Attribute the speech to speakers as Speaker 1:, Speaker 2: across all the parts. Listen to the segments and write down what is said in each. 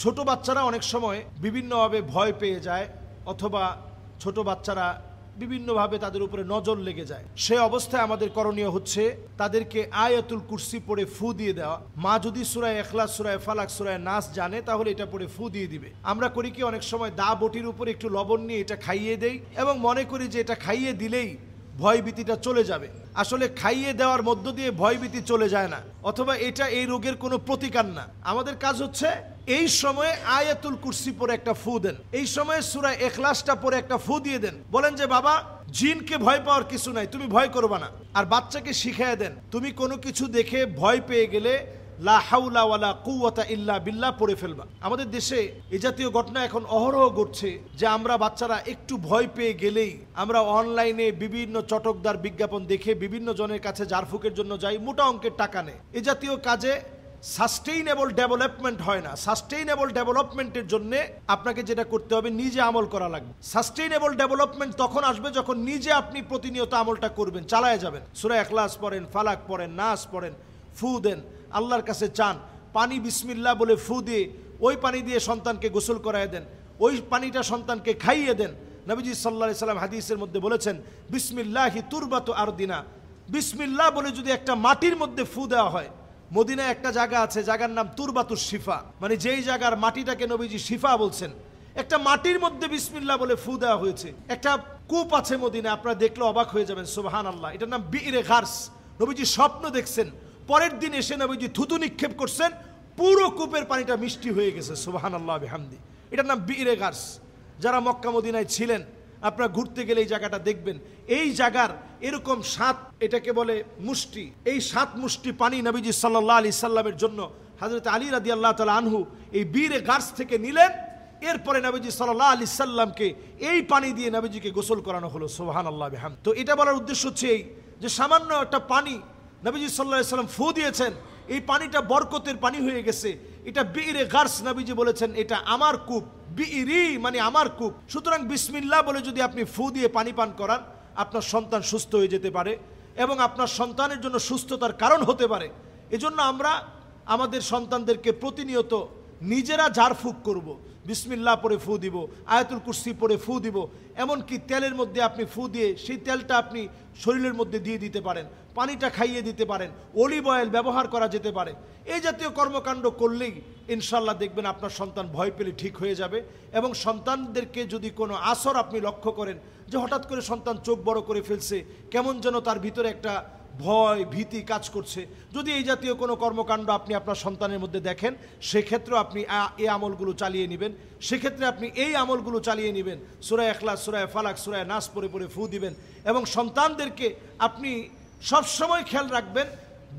Speaker 1: ছোট বাচ্চারা অনেক সময় বিভিন্নভাবে ভয় পেয়ে যায়, অথবা ছোট বাচ্চারা বিভিন্নভাবে তাদের উপরে নজর লেগে যায়। সে অবস্থায় আমাদের করণীয় হচ্ছে তাদেরকে আয়াতুল কুরসি পড়ে ফু দিয়ে দেওয়া। মা যদি সূরা ইখলাস, সূরা ফালাক, সূরা নাস জানে তাহলে এটা পড়ে ফু দিয়ে দিবে। আমরা করি কি, অনেক সময় দা বটির উপরে একটু লবণ নিয়ে এটা খাইয়ে দেই এবং মনে করি যে এটা খাইয়ে দিলেই ভয়ভীতিটা চলে যাবে। আসলে খাইয়ে দেওয়ার মধ্য দিয়ে ভয়ভীতি চলে যায় না, অথবা এটা এই রোগের কোনো প্রতিকার না। আমাদের কাজ হচ্ছে এই সময়ে আয়াতুল কুরসি পরে একটা ফু দেন, এই সময়ে সূরা ইখলাসটা পরে একটা ফু দিয়ে দেন। বলেন যে বাবা, জিনকে ভয় পাওয়ার কিছু নাই, তুমি ভয় করবা না। আর বাচ্চাকে শিখিয়ে দেন, তুমি কোনো কিছু দেখে ভয় পেয়ে গেলে লা হাওলা ওয়ালা কুওয়াতা ইল্লা বিল্লাহ পড়ে ফেলবা। আমাদের দেশে এই জাতীয় ঘটনা এখন অহরহ ঘটছে যে আমরা বাচ্চারা একটু ভয় পেয়ে গেলেই আমরা অনলাইনে বিভিন্ন চটকদার বিজ্ঞাপন দেখে বিভিন্ন জনের কাছে জারফুকের জন্য যাই, মোটা অঙ্কের টাকা নেয়। এ জাতীয় কাজে সাস্টেইনেবল ডেভেলপমেন্ট হয় না। সাস্টেইনেবল ডেভেলপমেন্টের জন্য আপনাকে যেটা করতে হবে, নিজে আমল করা লাগবে। সাস্টেইনেবল ডেভেলপমেন্ট তখন আসবে যখন নিজে আপনি প্রতিনিয়ত আমলটা করবেন, চালায় যাবেন। সূরা ইখলাস পড়েন, ফালাক পড়েন, নাস পড়েন, ফু দেন, আল্লাহর কাছে চান। পানি বিসমিল্লাহ বলে ফু দিয়ে ওই পানি দিয়ে সন্তানকে গোসল করায় দেন, ওই পানিটা সন্তানকে খাইয়ে দেন। নবীজি সাল্লাল্লাহু আলাইহি সাল্লাম হাদিসের মধ্যে বলেছেন, বিসমিল্লাহি তুরবাতু আরদিনা। বিসমিল্লাহ বলে যদি একটা মাটির মধ্যে ফু দেওয়া হয়, মদিনায় একটা জায়গা আছে, জায়গার নাম তুরবাতুশ শিফা, মানে যেই জায়গার মাটিটাকে নবীজি শিফা বলছেন। একটা মাটির মধ্যে বিসমিল্লাহ বলে ফু দেওয়া হয়েছে। একটা কূপ আছে মদিনায়, আপনারা দেখলে অবাক হয়ে যাবেন, সুবহানাল্লাহ। এটার নাম বিইরে গার্স। নবীজি স্বপ্ন দেখছেন, পরের দিন এসে নবীজি থুতু নিক্ষেপ করছেন, পুরো কূপের পানিটা মিষ্টি হয়ে গেছে, সুবহানাল্লাহ বিহামদি। এটার নাম বিইরে গার্স। যারা মক্কা মদিনায় ছিলেন, আপনারা ঘুরতে গেলে এই জায়গাটা দেখবেন। এই জায়গার এরকম 7, এটাকে বলে মুষ্টি, এই 7 মুষ্টি পানি নবীজি সাল্লাল্লাহু আলাইহি সাল্লামের জন্য হযরত আলী রাদিয়াল্লাহু তাআলা আনহু এই বিইরে গার্স থেকে নিলেন। এরপরে নবীজি সাল্লাল্লাহু আলাইহি সাল্লামকে এই পানি দিয়ে নবীজিকে গোসল করানো হলো, সুবহানাল্লাহ বিহামদি। তো এটা বলার উদ্দেশ্য হচ্ছে এই যে সামান্য একটা পানি নবীজি সাল্লাল্লাহু আলাইহি সাল্লাম ফু দিয়েছেন, এই পানিটা বরকতের পানি হয়ে গেছে। এটা বিইরে গার্স, নবীজি বলেছেন এটা আমার কূপ, বিইরি মানে আমার কূপ। সুতরাং বিসমিল্লাহ বলে যদি আপনি ফু দিয়ে পানি পান করান, আপনার সন্তান সুস্থ হয়ে যেতে পারে এবং আপনার সন্তানের জন্য সুস্থতার কারণ হতে পারে। এজন্য আমরা আমাদের সন্তানদেরকে প্রতিনিয়ত নিজেরা ঝাড়ফুঁক করব, বিসমিল্লাহ পড়ে ফু দিব, আয়াতুল কুরসি পড়ে ফু দিব। এমনকি তেলের মধ্যে আপনি ফু দিয়ে সেই তেলটা আপনি শরীরের মধ্যে দিয়ে দিতে পারেন, পানিটা খাইয়ে দিতে পারেন, অলিভ অয়েল ব্যবহার করা যেতে পারে। এই জাতীয় কর্মকাণ্ড করলেই ইনশাল্লাহ দেখবেন আপনার সন্তান ভয় পেলে ঠিক হয়ে যাবে। এবং সন্তানদেরকে যদি কোনো আসর আপনি লক্ষ্য করেন যে হঠাৎ করে সন্তান চোখ বড় করে ফেলছে, কেমন যেন তার ভিতরে একটা ভয় ভীতি কাজ করছে, যদি এই জাতীয় কোনো কর্মকাণ্ড আপনি আপনার সন্তানের মধ্যে দেখেন, সেক্ষেত্রে আপনি এই আমলগুলো চালিয়ে নেবেন। সেক্ষেত্রে আপনি এই আমলগুলো চালিয়ে নেবেন, সূরা ইখলাস, সূরা ফালাক, সূরা নাস পড়ে পড়ে ফু দিবেন। এবং সন্তানদেরকে আপনি সবসময় খেয়াল রাখবেন,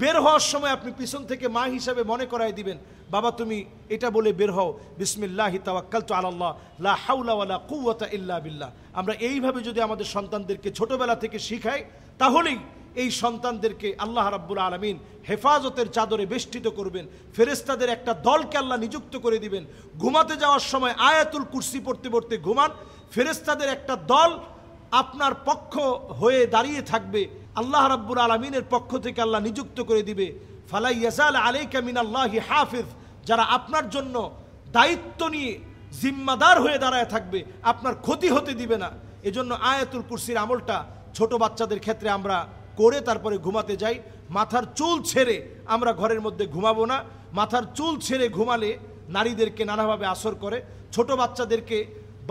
Speaker 1: বের হওয়ার সময় আপনি পিছন থেকে মা হিসাবে মনে করাই দিবেন, বাবা তুমি এটা বলে বের হও, বিসমিল্লাহি তাওয়াক্কালতু আলাল্লাহ লা হাওলা ওয়ালা কুওয়াতা ইল্লা বিল্লাহ। আমরা এইভাবে যদি আমাদের সন্তানদেরকে ছোটবেলা থেকে শিখাই, তাহলেই এই সন্তানদেরকে আল্লাহ রাব্বুল আলামিন হেফাজতের চাদরে বেষ্টিত করবেন। ফেরেশতাদের একটা দলকে আল্লাহ নিযুক্ত করে দিবেন। ঘুমাতে যাওয়ার সময় আয়াতুল কুরসি পড়তে পড়তে ঘুমান, ফেরেশতাদের একটা দল আপনার পক্ষ হয়ে দাঁড়িয়ে থাকবে। আল্লাহ রাব্বুল আলামিনের পক্ষ থেকে আল্লাহ নিযুক্ত করে দিবে, ফালা ইয়াজাল আলাইকা মিনাল্লাহি হাফিজ, যারা আপনার জন্য দায়িত্ব নিয়ে জিম্মাদার হয়ে দাঁড়ায় থাকবে, আপনার ক্ষতি হতে দিবে না। এজন্য আয়াতুল কুরসির আমলটা ছোট বাচ্চাদের ক্ষেত্রে আমরা করে তারপরে ঘুমাতে যাই। মাথার চুল ছেড়ে আমরা ঘরের মধ্যে ঘুমাবো না। মাথার চুল ছেড়ে ঘুমালে নারীদেরকে নানাভাবে আসর করে। ছোট বাচ্চাদেরকে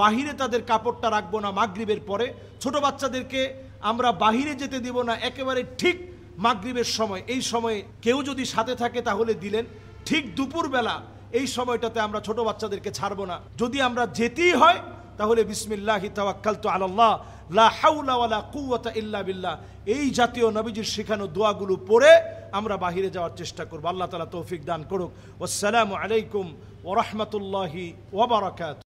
Speaker 1: বাহিরে তাদের কাপড়টা রাখবো না মাগরিবের পরে। ছোট বাচ্চাদেরকে আমরা বাহিরে যেতে দিব না একেবারে ঠিক মাগরিবের সময়। এই সময়ে কেউ যদি সাথে থাকে তাহলে দিলেন, ঠিক দুপুরবেলা এই সময়টাতে আমরা ছোট বাচ্চাদেরকে ছাড়বো না। যদি আমরা যেতেই হয় তাহলে বিসমিল্লাহি তাওয়াক্কালতু আলাল্লাহ লা হাওলা ওয়ালা কুওয়াতা ইল্লা বিল্লাহ, এই জাতীয় নবীজির শেখানো দোয়াগুলো পড়ে আমরা বাহিরে যাওয়ার চেষ্টা করব। আল্লাহ তাআলা তৌফিক দান করুক। আসসালামু আলাইকুম ওয়া রাহমাতুল্লাহি ওয়া বারাকাতুহু।